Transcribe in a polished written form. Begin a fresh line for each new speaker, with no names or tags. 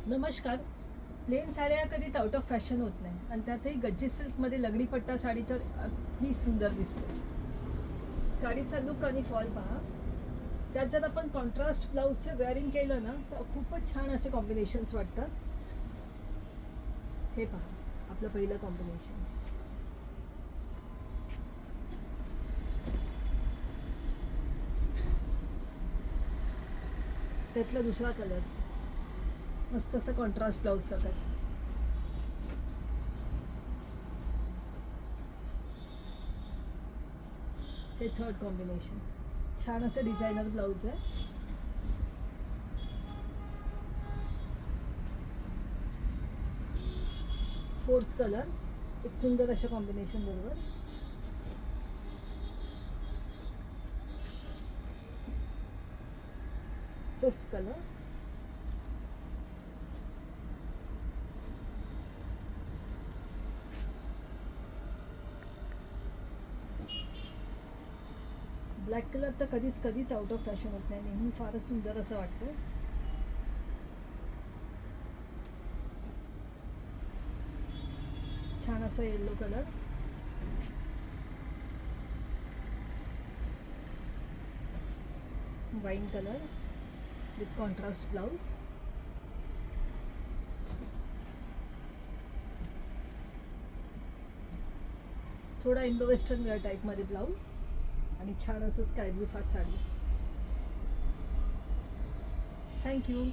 नमस्कार. प्लेन साड्या कधीच आउट ऑफ फॅशन होत नाही आणि त्यातही गज्जी सिल्कमध्ये लगडी पट्टा साडी तर अगदी सुंदर दिसते. साडीचा लुक आणि फॉल पहा. त्यात जर आपण कॉन्ट्रास्ट ब्लाऊजचं वेअरिंग केलं ना तर खूपच छान असे कॉम्बिनेशन्स वाटतात. हे पहा आपलं पहिलं कॉम्बिनेशन. त्यातला दुसरा कलर मस्त असं कॉन्ट्रास्ट ब्लाऊज सकट. हे थर्ड कॉम्बिनेशन. छान असं डिझायनर ब्लाऊज आहे. फोर्थ कलर एक सुंदर अशा कॉम्बिनेशन बरोबर. Fifth colour. ब्लॅक कलर तर कधीच आउट ऑफ फॅशन होत नाही, नेहमी फारच सुंदर असं वाटतं. छान असं yellow colour. Wine colour with contrast blouse. थोडा इंडो वेस्टर्न वेअर टाईपमध्ये ब्लाऊज आणि छान असं स्काय ब्लू फार साडी. थँक्यू.